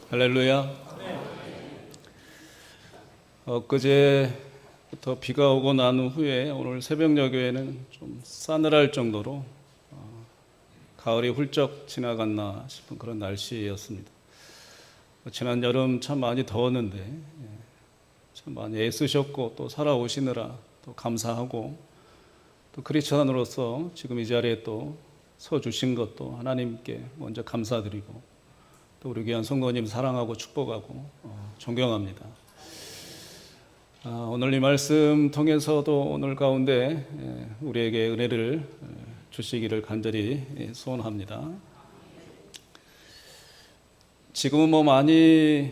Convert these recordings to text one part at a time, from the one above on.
할렐루야. 엊그제부터 비가 오고 난 후에 오늘 새벽 여교에는 좀 싸늘할 정도로 가을이 훌쩍 지나갔나 싶은 그런 날씨였습니다. 지난 여름 참 많이 더웠는데 참 많이 애쓰셨고 또 살아오시느라 또 감사하고 또 크리스천으로서 지금 이 자리에 또 서주신 것도 하나님께 먼저 감사드리고 또 우리 귀한 성도님 사랑하고 축복하고 존경합니다. 오늘 이 말씀 통해서도 오늘 가운데 우리에게 은혜를 주시기를 간절히 소원합니다. 지금은 많이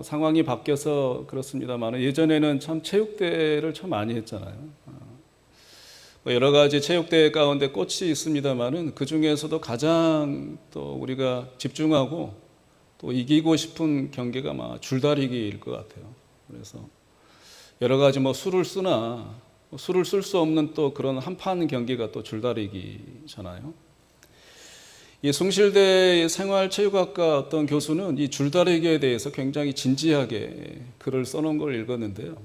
상황이 바뀌어서 그렇습니다만 예전에는 참 체육대회를 참 많이 했잖아요. 여러 가지 체육대회 가운데 꽃이 있습니다만은 그 중에서도 가장 또 우리가 집중하고 또 이기고 싶은 경기가 아마 줄다리기일 것 같아요. 그래서 여러 가지 술을 쓰나 술을 쓸 수 없는 또 그런 한판 경기가 또 줄다리기잖아요. 이 숭실대 생활체육학과 어떤 교수는 이 줄다리기에 대해서 굉장히 진지하게 글을 써놓은 걸 읽었는데요.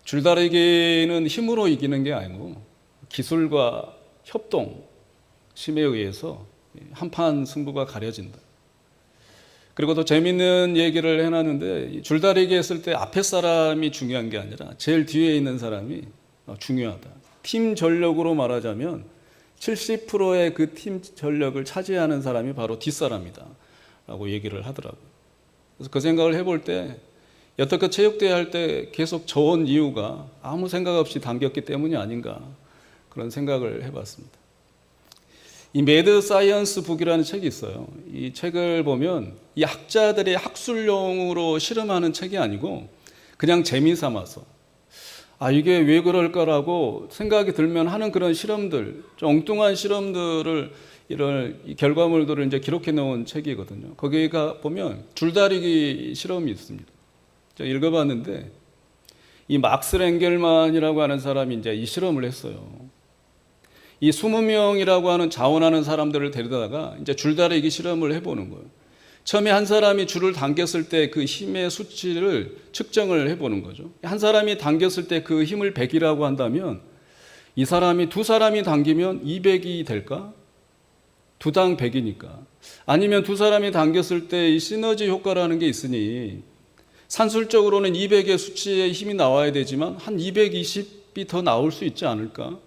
줄다리기는 힘으로 이기는 게 아니고 기술과 협동, 심에 의해서 한판 승부가 가려진다. 그리고 또 재밌는 얘기를 해놨는데 줄다리기 했을 때 앞에 사람이 중요한 게 아니라 제일 뒤에 있는 사람이 중요하다. 팀 전력으로 말하자면 70%의 그 팀 전력을 차지하는 사람이 바로 뒷사람이다 라고 얘기를 하더라고요. 그래서 그 생각을 해볼 때 여태껏 체육대회 할 때 계속 져온 이유가 아무 생각 없이 당겼기 때문이 아닌가 그런 생각을 해봤습니다. 이 매드 사이언스 북이라는 책이 있어요. 이 책을 보면 이 학자들의 학술용으로 실험하는 책이 아니고 그냥 재미삼아서 이게 왜 그럴까라고 생각이 들면 하는 그런 실험들, 좀 엉뚱한 실험들을 이런 결과물들을 이제 기록해 놓은 책이거든요. 거기가 보면 줄다리기 실험이 있습니다. 제가 읽어봤는데 이 막스 랭겔만이라고 하는 사람이 이제 이 실험을 했어요. 이 20명이라고 하는 자원하는 사람들을 데려다가 이제 줄다리기 실험을 해보는 거예요. 처음에 한 사람이 줄을 당겼을 때 그 힘의 수치를 측정을 해보는 거죠. 한 사람이 당겼을 때 그 힘을 100이라고 한다면 이 사람이 두 사람이 당기면 200이 될까? 두당 100이니까. 아니면 두 사람이 당겼을 때 이 시너지 효과라는 게 있으니 산술적으로는 200의 수치의 힘이 나와야 되지만 한 220이 더 나올 수 있지 않을까?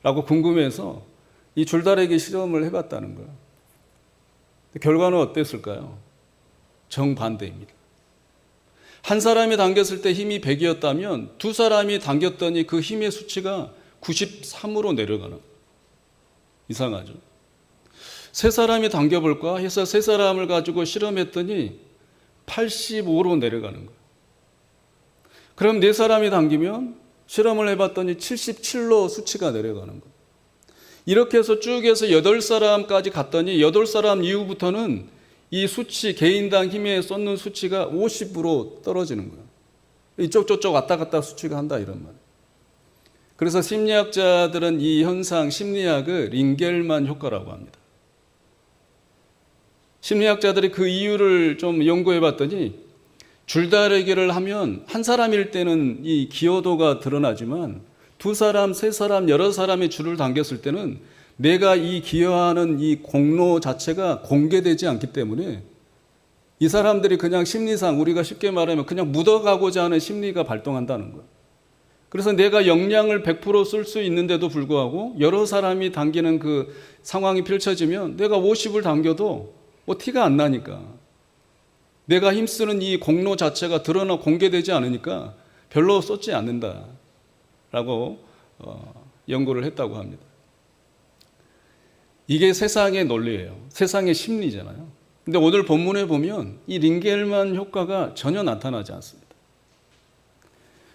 라고 궁금해서 이 줄다리기 실험을 해봤다는 거예요. 결과는 어땠을까요? 정반대입니다. 한 사람이 당겼을 때 힘이 100이었다면 두 사람이 당겼더니 그 힘의 수치가 93으로 내려가는. 이상하죠? 세 사람이 당겨볼까 해서 세 사람을 가지고 실험했더니 85로 내려가는 거예요. 그럼 네 사람이 당기면 실험을 해봤더니 77로 수치가 내려가는 거예요. 이렇게 해서 쭉 해서 8사람까지 갔더니 8사람 이후부터는 이 수치, 개인당 힘에 쏟는 수치가 50으로 떨어지는 거예요. 이쪽 저쪽 왔다 갔다 수치가 한다 이런 말. 그래서 심리학자들은 이 현상, 심리학을 링겔만 효과라고 합니다. 심리학자들이 그 이유를 좀 연구해 봤더니 줄다리기를 하면 한 사람일 때는 이 기여도가 드러나지만 두 사람, 세 사람, 여러 사람이 줄을 당겼을 때는 내가 이 기여하는 이 공로 자체가 공개되지 않기 때문에 이 사람들이 그냥 심리상 우리가 쉽게 말하면 그냥 묻어가고자 하는 심리가 발동한다는 거예요. 그래서 내가 역량을 100% 쓸 수 있는데도 불구하고 여러 사람이 당기는 그 상황이 펼쳐지면 내가 50을 당겨도 티가 안 나니까 내가 힘쓰는 이 공로 자체가 드러나 공개되지 않으니까 별로 쏟지 않는다라고 연구를 했다고 합니다. 이게 세상의 논리예요. 세상의 심리잖아요. 근데 오늘 본문에 보면 이 링겔만 효과가 전혀 나타나지 않습니다.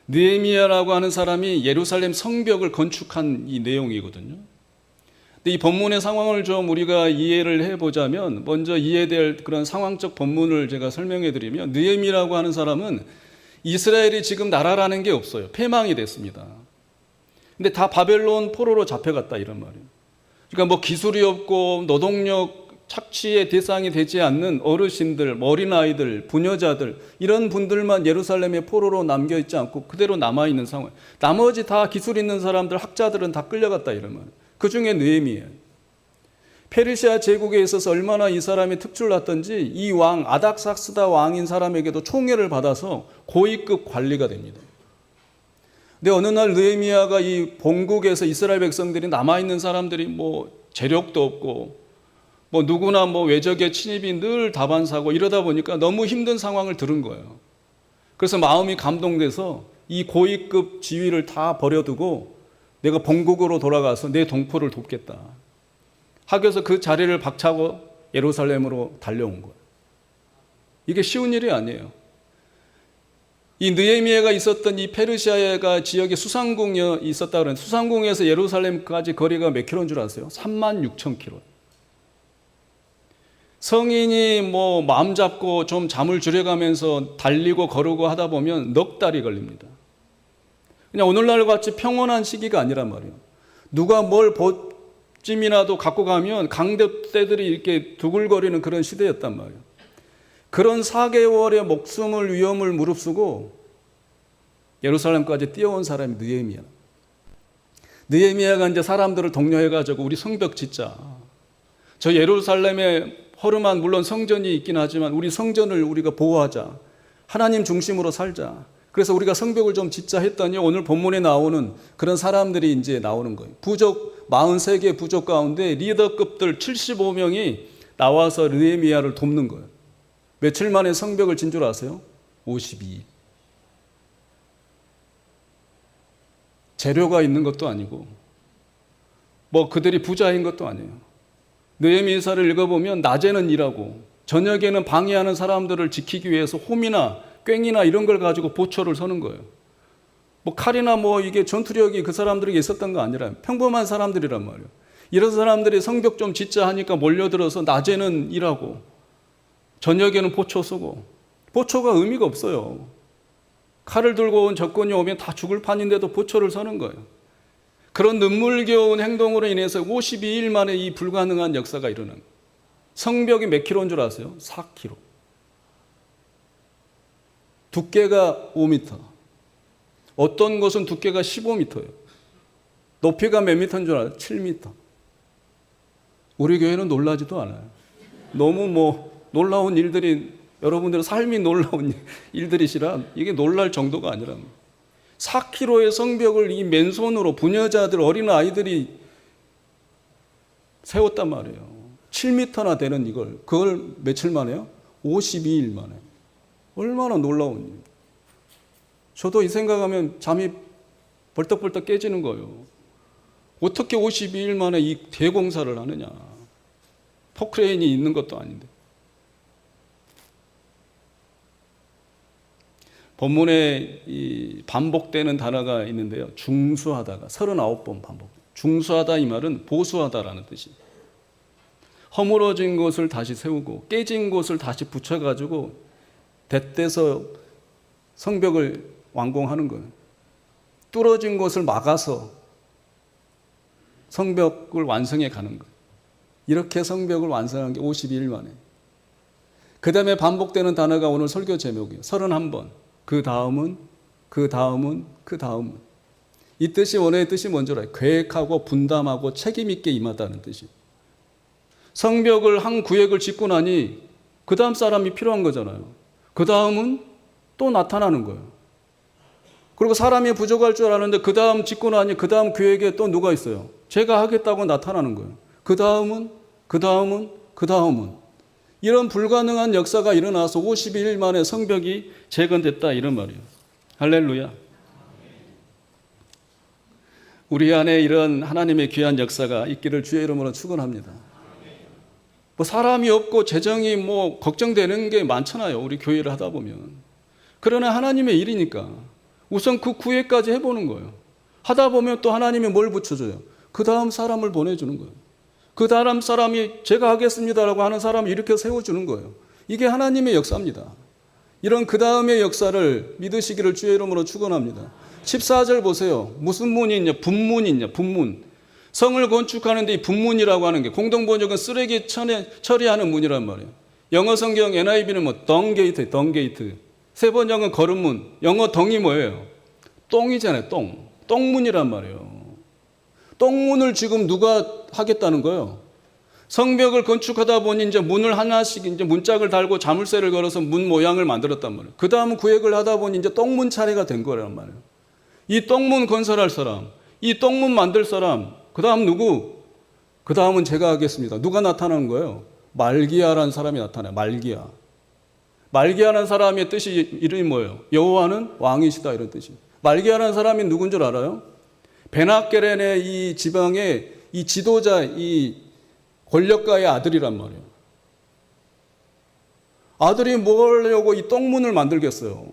느헤미야라고 하는 사람이 예루살렘 성벽을 건축한 이 내용이거든요. 근데 이 본문의 상황을 좀 우리가 이해를 해보자면 먼저 이해될 그런 상황적 본문을 제가 설명해 드리면 느헤미야라고 하는 사람은 이스라엘이 지금 나라라는 게 없어요. 패망이 됐습니다. 근데 다 바벨론 포로로 잡혀갔다 이런 말이에요. 그러니까 기술이 없고 노동력 착취의 대상이 되지 않는 어르신들, 어린아이들, 부녀자들 이런 분들만 예루살렘의 포로로 남겨있지 않고 그대로 남아있는 상황. 나머지 다 기술 있는 사람들, 학자들은 다 끌려갔다 이러면. 그중에 느헤미야. 페르시아 제국에 있어서 얼마나 이 사람이 특출났던지 이 왕 아닥삭스다 왕인 사람에게도 총애를 받아서 고위급 관리가 됩니다. 근데 어느 날 느헤미야가 이 본국에서 이스라엘 백성들이 남아있는 사람들이 뭐 재력도 없고 뭐 누구나 뭐 외적의 침입이 늘 다반사고 이러다 보니까 너무 힘든 상황을 들은 거예요. 그래서 마음이 감동돼서 이 고위급 지위를 다 버려두고 내가 본국으로 돌아가서 내 동포를 돕겠다 하면서 그 자리를 박차고 예루살렘으로 달려온 거예요. 이게 쉬운 일이 아니에요. 이 느헤미야가 있었던 이 페르시아가 지역에 수상궁이 있었다 그러는데 수상궁에서 예루살렘까지 거리가 몇 킬로인 줄 아세요? 36,000킬로. 성인이 뭐 마음 잡고 좀 잠을 줄여가면서 달리고 걸으고 하다 보면 넉 달이 걸립니다. 그냥 오늘날 같이 평온한 시기가 아니란 말이에요. 누가 뭘 보찜이라도 갖고 가면 강대떼들이 이렇게 두글거리는 그런 시대였단 말이에요. 그런 4개월의 목숨을 위험을 무릅쓰고 예루살렘까지 뛰어온 사람이 느헤미야. 느헤미야가 이제 사람들을 독려해가지고 우리 성벽 짓자. 저 예루살렘에 허름한 물론 성전이 있긴 하지만 우리 성전을 우리가 보호하자. 하나님 중심으로 살자. 그래서 우리가 성벽을 좀 짓자 했더니 오늘 본문에 나오는 그런 사람들이 이제 나오는 거예요. 부족 43개 부족 가운데 리더급들 75명이 나와서 느헤미야를 돕는 거예요. 며칠 만에 성벽을 진 줄 아세요? 52일. 재료가 있는 것도 아니고 뭐 그들이 부자인 것도 아니에요. 느헤미야서를 읽어보면 낮에는 일하고 저녁에는 방해하는 사람들을 지키기 위해서 홈이나 꽹이나 이런 걸 가지고 보초를 서는 거예요. 뭐 칼이나 뭐 이게 전투력이 그 사람들에게 있었던 거 아니라 평범한 사람들이란 말이에요. 이런 사람들이 성벽 좀 짓자 하니까 몰려들어서 낮에는 일하고 저녁에는 보초 서고. 보초가 의미가 없어요. 칼을 들고 온 적군이 오면 다 죽을 판인데도 보초를 서는 거예요. 그런 눈물겨운 행동으로 인해서 52일 만에 이 불가능한 역사가 일어난 거예요. 성벽이 몇 킬로인 줄 아세요? 4킬로. 두께가 5m. 어떤 곳은 두께가 15m예요. 높이가 몇 미터인 줄 알아요? 7m. 우리 교회는 놀라지도 않아요. 너무 뭐 놀라운 일들이 여러분들의 삶이 놀라운 일들이시라 이게 놀랄 정도가 아니라 4km의 성벽을 이 맨손으로 부녀자들 어린아이들이 세웠단 말이에요. 7m나 되는 이걸 그걸 며칠 만에요? 52일 만에. 얼마나 놀라운 일. 저도 이 생각하면 잠이 벌떡벌떡 깨지는 거예요. 어떻게 52일 만에 이 대공사를 하느냐. 포크레인이 있는 것도 아닌데. 본문에 이 반복되는 단어가 있는데요. 중수하다가 39번 반복. 중수하다 이 말은 보수하다라는 뜻입니다. 허물어진 곳을 다시 세우고 깨진 곳을 다시 붙여가지고 대떼서 성벽을 완공하는 거예요. 뚫어진 곳을 막아서 성벽을 완성해 가는 거예요. 이렇게 성벽을 완성한 게 52일 만에. 그 다음에 반복되는 단어가 오늘 설교 제목이에요. 31번. 그 다음은. 이 뜻이 원어의 뜻이 뭔지 알아요? 계획하고 분담하고 책임 있게 임하다는 뜻이에요. 성벽을 한 구역을 짓고 나니 그 다음 사람이 필요한 거잖아요. 그 다음은 또 나타나는 거예요. 그리고 사람이 부족할 줄 알았는데 그 다음 짓고 나니 그 다음 구역에 또 누가 있어요? 제가 하겠다고 나타나는 거예요. 그 다음은 이런 불가능한 역사가 일어나서 52일 만에 성벽이 재건됐다 이런 말이에요. 할렐루야. 우리 안에 이런 하나님의 귀한 역사가 있기를 주의 이름으로 축원합니다. 뭐 사람이 없고 재정이 뭐 걱정되는 게 많잖아요. 우리 교회를 하다 보면. 그러나 하나님의 일이니까 우선 그 구애까지 해보는 거예요. 하다 보면 또 하나님이 뭘 붙여줘요? 그 다음 사람을 보내주는 거예요. 그 다음 사람이 제가 하겠습니다라고 하는 사람을 일으켜 세워주는 거예요. 이게 하나님의 역사입니다. 이런 그 다음의 역사를 믿으시기를 주의 이름으로 축원합니다. 14절 보세요. 무슨 문이 있냐? 분문이 있냐? 분문. 성을 건축하는데 이 분문이라고 하는 게 공동번역은 쓰레기 처리하는 문이란 말이에요. 영어 성경 NIV는 뭐 덩게이트, 덩게이트. 세 번역은 거름문. 영어 덩이 뭐예요? 똥이잖아요, 똥. 똥문이란 말이에요. 똥문을 지금 누가 하겠다는 거예요? 성벽을 건축하다 보니 이제 문을 하나씩 이제 문짝을 달고 자물쇠를 걸어서 문 모양을 만들었단 말이에요. 그 다음 구획을 하다 보니 이제 똥문 차례가 된 거란 말이에요. 이 똥문 건설할 사람, 이 똥문 만들 사람, 그 다음 누구? 그 다음은 제가 하겠습니다. 누가 나타나는 거예요? 말기야라는 사람이 나타나요. 말기야. 말기야라는 사람의 뜻이 이름이 뭐예요? 여호와는 왕이시다 이런 뜻이. 말기야라는 사람이 누군 줄 알아요? 베나게렌의 이 지방의 이 지도자, 이 권력가의 아들이란 말이에요. 아들이 뭘 하려고 이 똥문을 만들겠어요.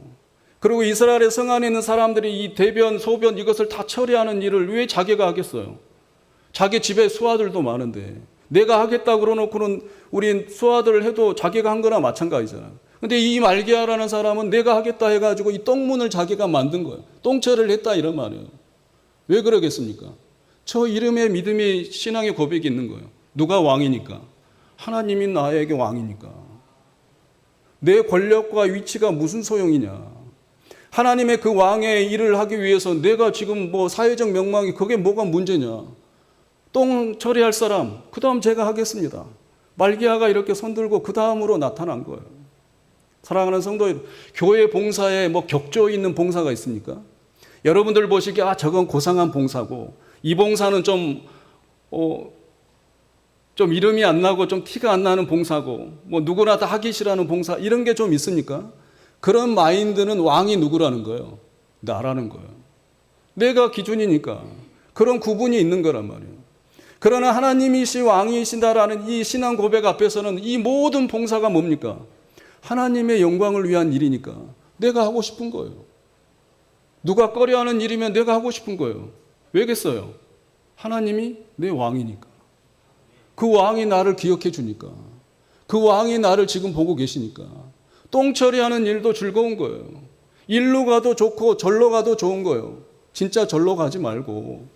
그리고 이스라엘의 성 안에 있는 사람들이 이 대변, 소변 이것을 다 처리하는 일을 왜 자기가 하겠어요? 자기 집에 수아들도 많은데 내가 하겠다 그러놓고는 우린 수아들을 해도 자기가 한 거나 마찬가지잖아요. 근데 이 말기야라는 사람은 내가 하겠다 해가지고 이 똥문을 자기가 만든 거예요. 똥처리를 했다 이런 말이에요. 왜 그러겠습니까? 저 이름에 믿음의 신앙의 고백이 있는 거예요. 누가 왕이니까? 하나님이 나에게 왕이니까. 내 권력과 위치가 무슨 소용이냐? 하나님의 그 왕의 일을 하기 위해서 내가 지금 뭐 사회적 명망이 그게 뭐가 문제냐? 똥 처리할 사람, 그 다음 제가 하겠습니다. 말기야가 이렇게 손들고 그 다음으로 나타난 거예요. 사랑하는 성도 여러분, 교회 봉사에 뭐 격조 있는 봉사가 있습니까? 여러분들 보시기에 저건 고상한 봉사고 이 봉사는 좀 이름이 안 나고 좀 티가 안 나는 봉사고 뭐 누구나 다 하기 싫어하는 봉사 이런 게 좀 있습니까? 그런 마인드는 왕이 누구라는 거예요? 나라는 거예요. 내가 기준이니까 그런 구분이 있는 거란 말이에요. 그러나 하나님이시 왕이신다라는 이 신앙 고백 앞에서는 이 모든 봉사가 뭡니까? 하나님의 영광을 위한 일이니까 내가 하고 싶은 거예요. 누가 꺼려하는 일이면 내가 하고 싶은 거예요. 왜겠어요? 하나님이 내 왕이니까. 그 왕이 나를 기억해 주니까. 그 왕이 나를 지금 보고 계시니까. 똥 처리하는 일도 즐거운 거예요. 일로 가도 좋고 절로 가도 좋은 거예요. 진짜 절로 가지 말고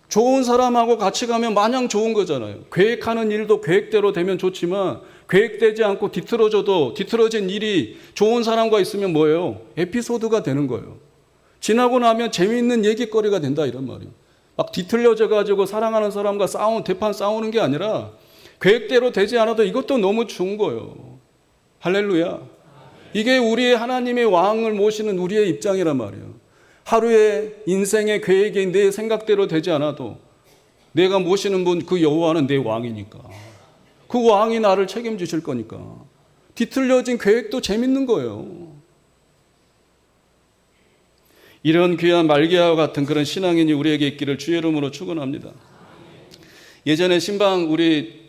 좋은 사람하고 같이 가면 마냥 좋은 거잖아요. 계획하는 일도 계획대로 되면 좋지만 계획되지 않고 뒤틀어진 일이 좋은 사람과 있으면 뭐예요? 에피소드가 되는 거예요. 지나고 나면 재미있는 얘기거리가 된다 이런 말이에요. 막 뒤틀려져 가지고 사랑하는 사람과 대판 싸우는 게 아니라 계획대로 되지 않아도 이것도 너무 좋은 거예요. 할렐루야. 이게 우리의 하나님의 왕을 모시는 우리의 입장이란 말이에요. 하루의 인생의 계획이 내 생각대로 되지 않아도 내가 모시는 분 그 여호와는 내 왕이니까 그 왕이 나를 책임지실 거니까 뒤틀려진 계획도 재밌는 거예요. 이런 귀한 말기야와 같은 그런 신앙인이 우리에게 있기를 주의 이름으로 축원합니다. 예전에 신방 우리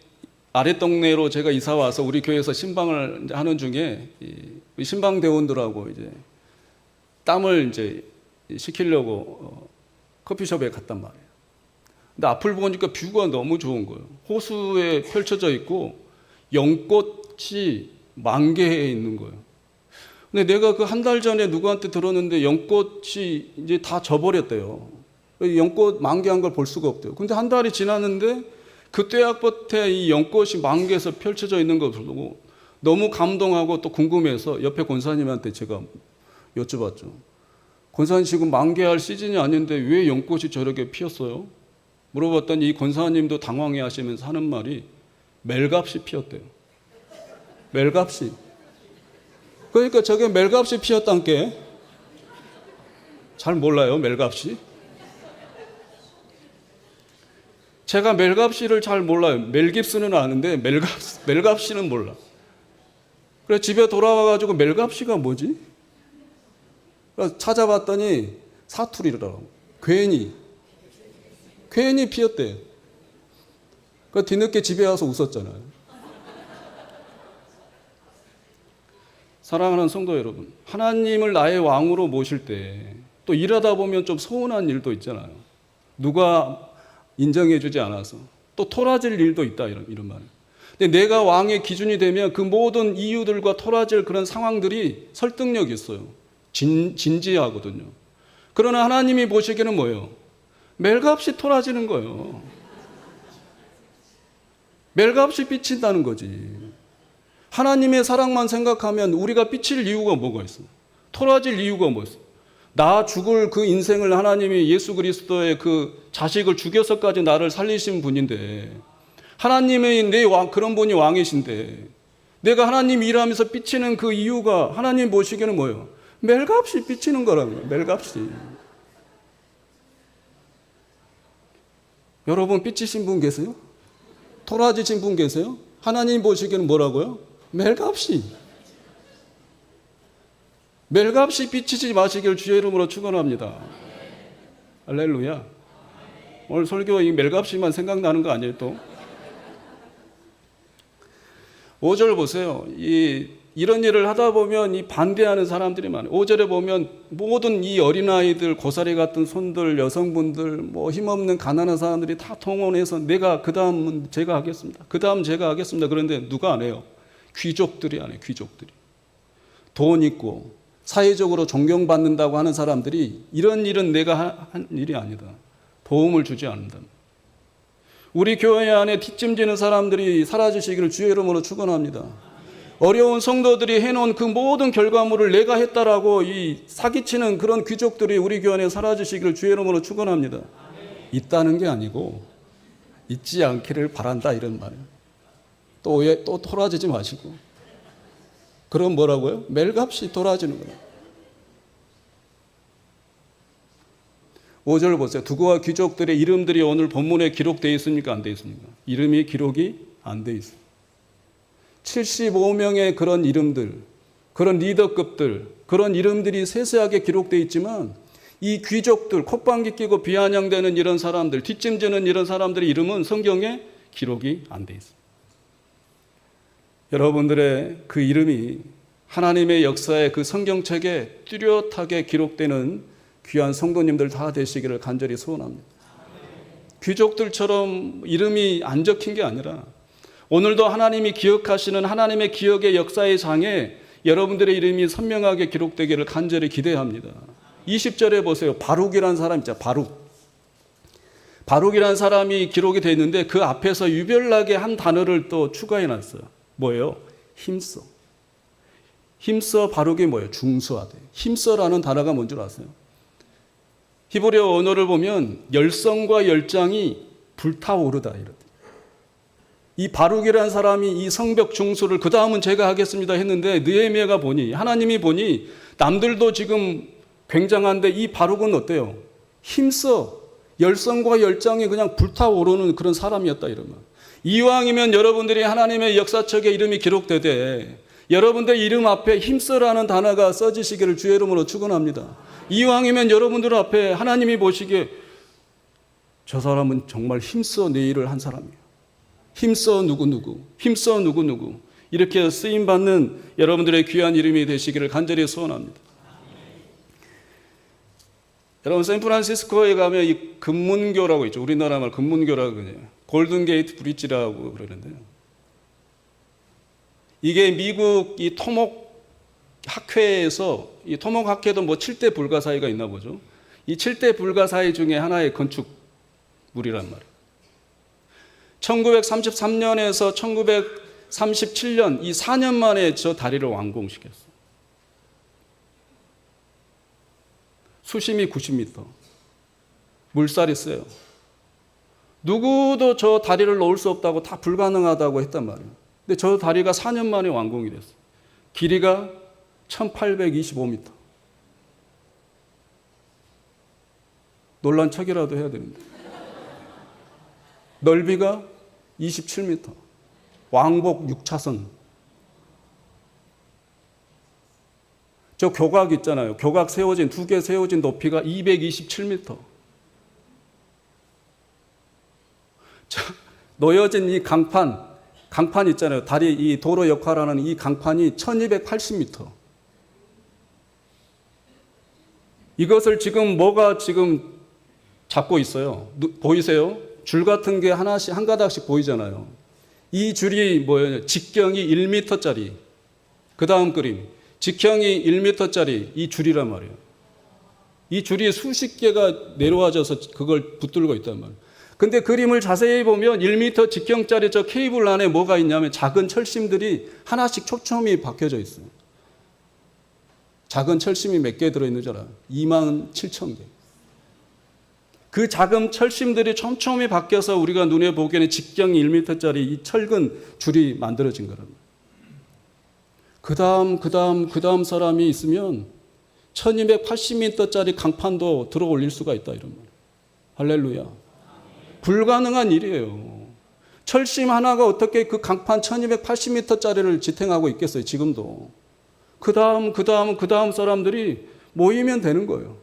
아랫동네로 제가 이사 와서 우리 교회에서 신방을 하는 중에 신방 대원들하고 이제 땀을 이제 시키려고 커피숍에 갔단 말이에요. 근데 앞을 보니까 뷰가 너무 좋은 거예요. 호수에 펼쳐져 있고 연꽃이 만개해 있는 거예요. 근데 내가 그 한 달 전에 누구한테 들었는데 연꽃이 이제 다 져버렸대요. 연꽃 만개한 걸 볼 수가 없대요. 근데 한 달이 지났는데 그 떼약볕에 이 연꽃이 만개해서 펼쳐져 있는 걸 보고 너무 감동하고 또 궁금해서 옆에 권사님한테 제가 여쭤봤죠. 권사님 지금 만개할 시즌이 아닌데 왜 연꽃이 저렇게 피었어요? 물어봤더니 이 권사님도 당황해 하시면서 하는 말이 멜값이 피었대요. 멜값이. 그러니까 저게 멜값이 피었단 게 잘 몰라요, 멜값이. 제가 멜값이를 잘 몰라요. 멜깁스는 아는데 멜값이는 몰라. 그래서 집에 돌아와가지고 멜값이가 뭐지? 그래서 찾아봤더니 사투리더라고. 괜히 피었대요. 그 뒤늦게 집에 와서 웃었잖아요. 사랑하는 성도 여러분, 하나님을 나의 왕으로 모실 때 또 일하다 보면 좀 서운한 일도 있잖아요. 누가 인정해주지 않아서 또 토라질 일도 있다 이런 말. 근데 내가 왕의 기준이 되면 그 모든 이유들과 토라질 그런 상황들이 설득력이 있어요. 진지하거든요. 그러나 하나님이 보시기에는 뭐예요? 멜값이 토라지는 거예요. 멜값이 비친다는 거지. 하나님의 사랑만 생각하면 우리가 비칠 이유가 뭐가 있어? 토라질 이유가 뭐 있어? 나 죽을 그 인생을 하나님이 예수 그리스도의 그 자식을 죽여서까지 나를 살리신 분인데, 하나님의 내 왕, 그런 분이 왕이신데, 내가 하나님 일하면서 비치는 그 이유가 하나님 보시기에는 뭐예요? 멜값이 비치는 거라고요. 멜값이. 여러분 삐치신 분 계세요? 토라지신 분 계세요? 하나님 보시기에는 뭐라고요? 멜값이. 멜값이 삐치지 마시길 주의 이름으로 축원합니다. 할렐루야. 오늘 설교 이 멜값이만 생각나는 거 아니에요 또? 5절 보세요. 이런 일을 하다 보면 이 반대하는 사람들이 많아요. 5절에 보면 모든 이 어린아이들, 고사리 같은 손들, 여성분들, 뭐 힘없는 가난한 사람들이 다 통원해서 내가 그 다음은 제가 하겠습니다. 그 다음 제가 하겠습니다. 그런데 누가 안 해요? 귀족들이 안 해요. 귀족들이. 돈 있고 사회적으로 존경받는다고 하는 사람들이 이런 일은 내가 한 일이 아니다. 도움을 주지 않는다. 우리 교회 안에 뒷짐지는 사람들이 사라지시기를 주의 이름으로 축원합니다. 어려운 성도들이 해놓은 그 모든 결과물을 내가 했다라고 이 사기치는 그런 귀족들이 우리 교회 안에 사라지시기를 주의 이름으로 축원합니다. 있다는 게 아니고 있지 않기를 바란다 이런 말이에요. 또 토라지지 마시고. 그럼 뭐라고요? 멜값이 토라지는 거예요. 5절 보세요. 두고와 귀족들의 이름들이 오늘 본문에 기록되어 있습니까? 안 되어 있습니까? 이름이 기록이 안 되어 있어요. 75명의 그런 이름들, 그런 리더급들, 그런 이름들이 세세하게 기록되어 있지만 이 귀족들, 콧방귀 끼고 비아냥대는 이런 사람들, 뒷짐지는 이런 사람들의 이름은 성경에 기록이 안 되어 있어요. 여러분들의 그 이름이 하나님의 역사의 그 성경책에 뚜렷하게 기록되는 귀한 성도님들 다 되시기를 간절히 소원합니다. 귀족들처럼 이름이 안 적힌 게 아니라 오늘도 하나님이 기억하시는 하나님의 기억의 역사의 장에 여러분들의 이름이 선명하게 기록되기를 간절히 기대합니다. 20절에 보세요. 바룩이라는 사람 있죠. 바룩이라는 사람이 기록이 되어 있는데 그 앞에서 유별나게 한 단어를 또 추가해 놨어요. 뭐예요? 힘써. 힘써 바룩이 뭐예요? 중수하되. 힘써라는 단어가 뭔지 아세요? 히브리어 언어를 보면 열성과 열장이 불타오르다 이러대. 이 바룩이라는 사람이 이 성벽 중수를 그 다음은 제가 하겠습니다 했는데 느헤미야가 보니, 하나님이 보니 남들도 지금 굉장한데 이 바룩은 어때요? 힘써 열성과 열장이 그냥 불타오르는 그런 사람이었다 이러면, 이왕이면 여러분들이 하나님의 역사책에 이름이 기록되되 여러분들 이름 앞에 힘써라는 단어가 써지시기를 주의 이름으로 축원합니다. 이왕이면 여러분들 앞에 하나님이 보시기에 저 사람은 정말 힘써 내 일을 한 사람이에요. 힘써 누구누구, 힘써 누구누구 이렇게 쓰임받는 여러분들의 귀한 이름이 되시기를 간절히 소원합니다. 여러분 샌프란시스코에 가면 이 금문교라고 있죠. 우리나라 말 금문교라고 그래요. 골든게이트 브릿지라고 그러는데요. 이게 미국 이 토목 학회에서, 이 토목 학회도 뭐 7대 불가사의가 있나 보죠. 이 7대 불가사의 중에 하나의 건축물이란 말이에요. 1933년에서 1937년 이 4년 만에 저 다리를 완공시켰어요. 수심이 90m. 물살이 세요. 누구도 저 다리를 놓을 수 없다고, 다 불가능하다고 했단 말이에요. 근데 저 다리가 4년 만에 완공이 됐어요. 길이가 1825m. 놀란 척이라도 해야 됩니다. 넓이가 27m. 왕복 6차선. 저 교각 있잖아요. 교각 세워진, 두 개 세워진 높이가 227m. 저 놓여진 이 강판 있잖아요. 다리 이 도로 역할하는 이 강판이 1280m. 이것을 지금 뭐가 지금 잡고 있어요? 보이세요? 줄 같은 게 하나씩, 한 가닥씩 보이잖아요. 이 줄이 뭐예요? 직경이 1m짜리. 그 다음 그림. 직경이 1m짜리 이 줄이란 말이에요. 이 줄이 수십 개가 내려와져서 그걸 붙들고 있단 말이에요. 근데 그림을 자세히 보면 1m 직경짜리 저 케이블 안에 뭐가 있냐면 작은 철심들이 하나씩 촘촘히 박혀져 있어요. 작은 철심이 몇 개 들어있는 줄 알아요? 27,000개. 그 작은 철심들이 촘촘히 박혀서 우리가 눈에 보기에는 직경 1m짜리 이 철근 줄이 만들어진 거랍니다. 그 다음 사람이 있으면 1280m짜리 강판도 들어 올릴 수가 있다 이런 말이에요. 할렐루야. 불가능한 일이에요. 철심 하나가 어떻게 그 강판 1280m짜리를 지탱하고 있겠어요, 지금도. 그 다음 사람들이 모이면 되는 거예요.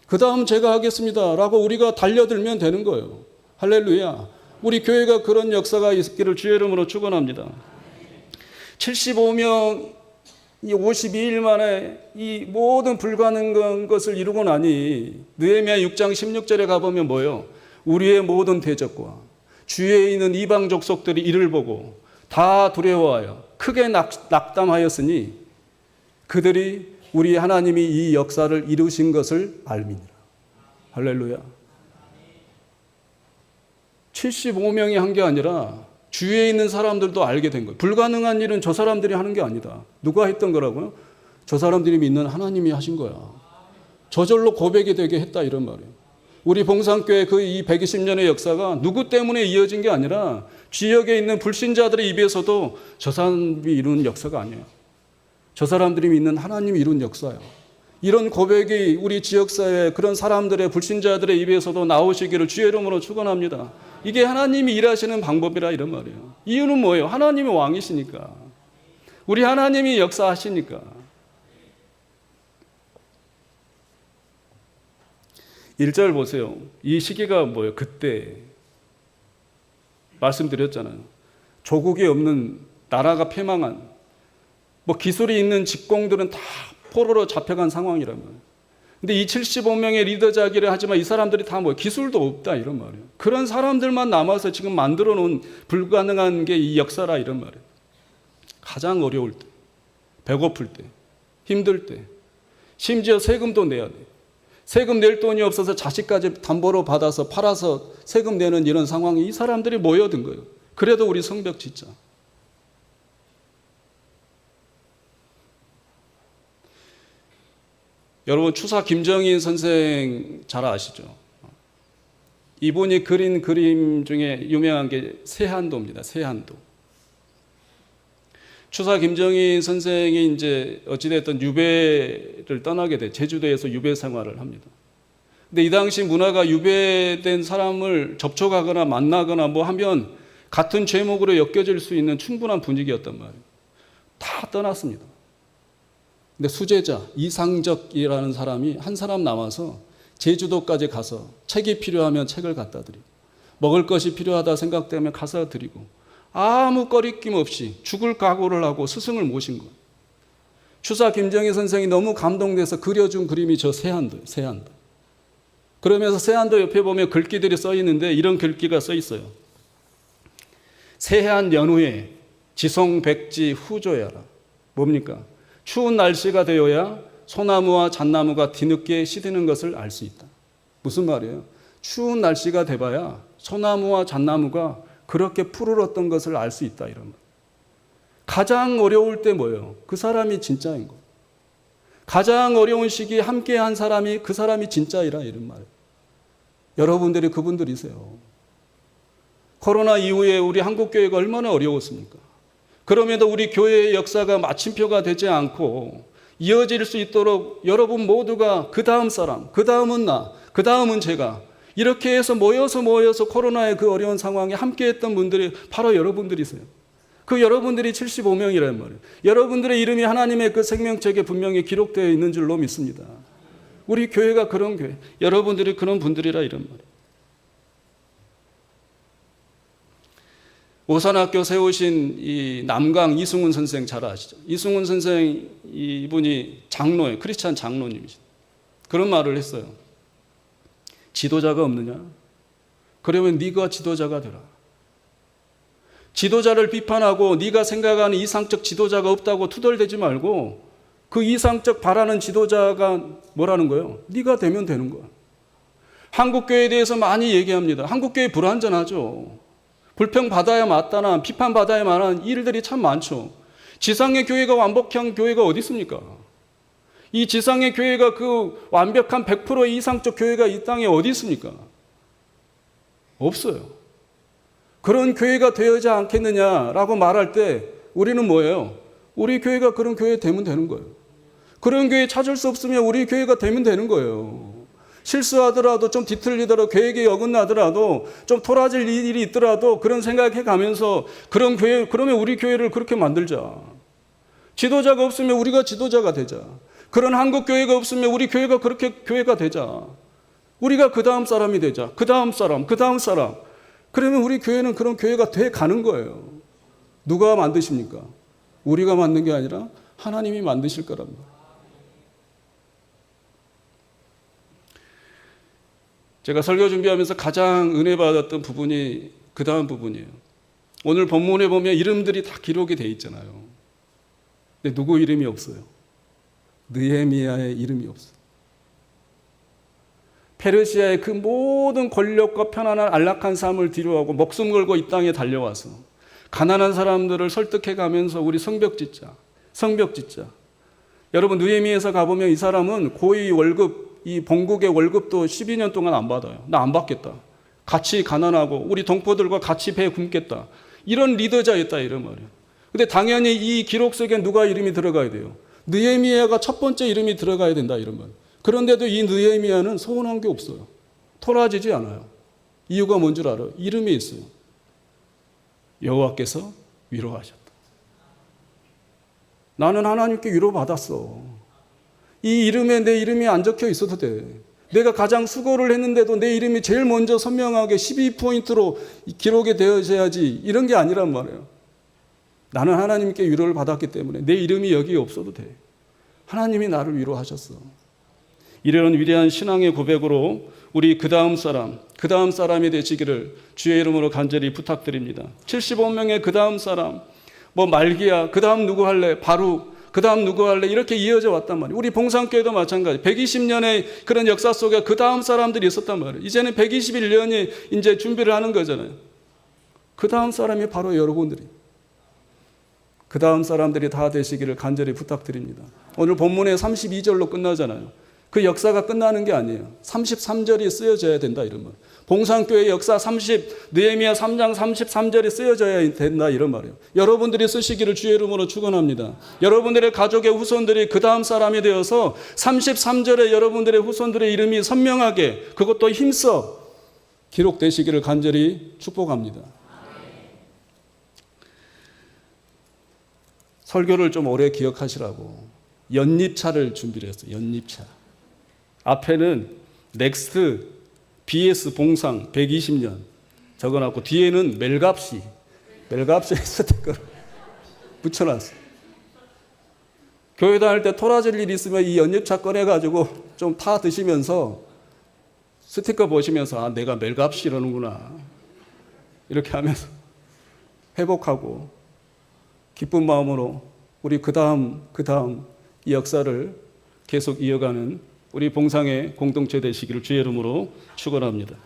그 다음 제가 하겠습니다 라고 우리가 달려들면 되는 거예요. 할렐루야. 우리 교회가 그런 역사가 있기를 주의 이름으로 축원합니다. 75명, 이 52일 만에 이 모든 불가능한 것을 이루고 나니 느헤미야 6장 16절에 가보면 뭐예요? 우리의 모든 대적과 주위에 있는 이방 족속들이 이를 보고 다 두려워하여 크게 낙담하였으니 그들이 우리 하나님이 이 역사를 이루신 것을 알미니라. 할렐루야. 75명이 한 게 아니라 주위에 있는 사람들도 알게 된 거예요. 불가능한 일은 저 사람들이 하는 게 아니다. 누가 했던 거라고요? 저 사람들이 믿는 하나님이 하신 거야. 저절로 고백이 되게 했다 이런 말이에요. 우리 봉산교회 그 이 120년의 역사가 누구 때문에 이어진 게 아니라 지역에 있는 불신자들의 입에서도 저 사람이 이루는 역사가 아니에요. 저 사람들이 믿는 하나님이 이룬 역사예요. 이런 고백이 우리 지역사회 그런 사람들의 불신자들의 입에서도 나오시기를 주의 이름으로 축원합니다. 이게 하나님이 일하시는 방법이라 이런 말이에요. 이유는 뭐예요? 하나님이 왕이시니까. 우리 하나님이 역사하시니까. 1절 보세요. 이 시기가 뭐예요? 그때 말씀드렸잖아요. 조국이 없는 나라가 패망한 뭐 기술이 있는 직공들은 다 포로로 잡혀간 상황이란 말이에요. 근데 이 75명의 리더자기를 하지만 이 사람들이 다 뭐 기술도 없다 이런 말이에요. 그런 사람들만 남아서 지금 만들어 놓은 불가능한 게 이 역사라 이런 말이에요. 가장 어려울 때, 배고플 때, 힘들 때, 심지어 세금도 내야 돼. 세금 낼 돈이 없어서 자식까지 담보로 받아서 팔아서 세금 내는 이런 상황에 이 사람들이 모여든 거예요. 그래도 우리 성벽 짓자. 여러분 추사 김정인 선생 잘 아시죠? 이분이 그린 그림 중에 유명한 게 세한도입니다. 세한도. 추사 김정인 선생이 이제 어찌됐든 유배를 떠나게 돼 제주도에서 유배 생활을 합니다. 근데 이 당시 문화가 유배된 사람을 접촉하거나 만나거나 뭐 하면 같은 죄목으로 엮여질 수 있는 충분한 분위기였단 말이에요. 다 떠났습니다. 근데 수제자 이상적이라는 사람이 한 사람 남아서 제주도까지 가서 책이 필요하면 책을 갖다 드리고 먹을 것이 필요하다 생각되면 가서 드리고 아무 꺼리낌 없이 죽을 각오를 하고 스승을 모신 거예요. 추사 김정희 선생이 너무 감동돼서 그려준 그림이 저 세한도예요. 세한도. 그러면서 세한도 옆에 보면 글귀들이 써 있는데 이런 글귀가 써 있어요. 세한 연후에 지송백지 후조야라. 뭡니까? 추운 날씨가 되어야 소나무와 잣나무가 뒤늦게 시드는 것을 알 수 있다. 무슨 말이에요? 추운 날씨가 돼봐야 소나무와 잣나무가 그렇게 푸르렀던 것을 알 수 있다. 이런 말. 가장 어려울 때 뭐예요? 그 사람이 진짜인 거. 가장 어려운 시기에 함께한 사람이 그 사람이 진짜이라 이런 말. 여러분들이 그분들이세요. 코로나 이후에 우리 한국교회가 얼마나 어려웠습니까? 그럼에도 우리 교회의 역사가 마침표가 되지 않고 이어질 수 있도록 여러분 모두가 그 다음 사람, 그 다음은 나, 그 다음은 제가 이렇게 해서 모여서 코로나의 그 어려운 상황에 함께했던 분들이 바로 여러분들이세요. 그 여러분들이 75명이라는 말이에요. 여러분들의 이름이 하나님의 그 생명책에 분명히 기록되어 있는 줄로 믿습니다. 우리 교회가 그런 교회, 여러분들이 그런 분들이라 이런 말이에요. 오산학교 세우신 이 남강 이승훈 선생 잘 아시죠? 이승훈 선생 이분이 장로예요. 크리스찬 장로님이시죠. 그런 말을 했어요. 지도자가 없느냐? 그러면 네가 지도자가 되라. 지도자를 비판하고 네가 생각하는 이상적 지도자가 없다고 투덜대지 말고 그 이상적 바라는 지도자가 뭐라는 거예요? 네가 되면 되는 거야. 한국교회에 대해서 많이 얘기합니다. 한국교회 불완전하죠. 불평받아야 마땅한, 비판받아야 만한 일들이 참 많죠. 지상의 교회가 완벽한 교회가 어디 있습니까? 이 지상의 교회가 그 완벽한 100% 이상적 교회가 이 땅에 어디 있습니까? 없어요. 그런 교회가 되어야지 않겠느냐라고 말할 때 우리는 뭐예요? 우리 교회가 그런 교회 되면 되는 거예요. 그런 교회 찾을 수 없으면 우리 교회가 되면 되는 거예요. 실수하더라도 좀 뒤틀리더라도 계획이 어긋나더라도 좀 토라질 일이 있더라도 그런 생각해 가면서 그런 교회, 그러면 우리 교회를 그렇게 만들자. 지도자가 없으면 우리가 지도자가 되자. 그런 한국 교회가 없으면 우리 교회가 그렇게 교회가 되자. 우리가 그 다음 사람이 되자. 그 다음 사람, 그 다음 사람. 그러면 우리 교회는 그런 교회가 돼 가는 거예요. 누가 만드십니까? 우리가 만든 게 아니라 하나님이 만드실 거랍니다. 제가 설교 준비하면서 가장 은혜 받았던 부분이 그 다음 부분이에요. 오늘 본문에 보면 이름들이 다 기록이 돼 있잖아요. 근데 누구 이름이 없어요. 느헤미야의 이름이 없어요. 페르시아의 그 모든 권력과 편안한 안락한 삶을 뒤로하고 목숨 걸고 이 땅에 달려와서 가난한 사람들을 설득해 가면서 우리 성벽 짓자. 여러분 느헤미야에서 가보면 이 사람은 고위 월급, 이 본국의 월급도 12년 동안 안 받아요. 나 안 받겠다. 같이 가난하고 우리 동포들과 같이 배 굶겠다. 이런 리더자였다 이런 말이에요. 근데 당연히 이 기록 속에 누가 이름이 들어가야 돼요? 느헤미야가 첫 번째 이름이 들어가야 된다 이런 말. 그런데도 이 느헤미야는 서운한 게 없어요. 토라지지 않아요. 이유가 뭔 줄 알아요? 이름이 있어요. 여호와께서 위로하셨다. 나는 하나님께 위로받았어. 이 이름에 내 이름이 안 적혀 있어도 돼. 내가 가장 수고를 했는데도 내 이름이 제일 먼저 선명하게 12포인트로 기록이 되어져야지 이런 게 아니란 말이에요. 나는 하나님께 위로를 받았기 때문에 내 이름이 여기 없어도 돼. 하나님이 나를 위로하셨어. 이런 위대한 신앙의 고백으로 우리 그 다음 사람이 되시기를 주의 이름으로 간절히 부탁드립니다. 75명의 그 다음 사람, 뭐 말기야, 그 다음 누구 할래? 바룩, 그 다음 누구 할래? 이렇게 이어져 왔단 말이에요. 우리 봉산교회도 마찬가지. 120년의 그런 역사 속에 그 다음 사람들이 있었단 말이에요. 이제는 121년이 이제 준비를 하는 거잖아요. 그 다음 사람이 바로 여러분들이. 그 다음 사람들이 다 되시기를 간절히 부탁드립니다. 오늘 본문에 32절로 끝나잖아요. 그 역사가 끝나는 게 아니에요. 33절이 쓰여져야 된다 이런 말. 봉산교회 역사 느헤미야 3장 33절이 쓰여져야 된다 이런 말이에요. 여러분들이 쓰시기를 주의 이름으로 축원합니다. 여러분들의 가족의 후손들이 그 다음 사람이 되어서 33절에 여러분들의 후손들의 이름이 선명하게 그것도 힘써 기록되시기를 간절히 축복합니다. 설교를 좀 오래 기억하시라고 연립차를 준비를 했어요. 연립차. 앞에는 넥스트 BS 봉상 120년 적어놨고 뒤에는 멜갑시 스티커를 붙여놨어요. 교회 다닐 때 토라질 일 있으면 이 연립차 꺼내가지고 좀 타 드시면서 스티커 보시면서 아 내가 멜갑시 이러는구나 이렇게 하면서 회복하고 기쁜 마음으로 우리 그 다음 이 역사를 계속 이어가는 우리 봉상의 공동체 되시기를 주의 이름으로 축원합니다.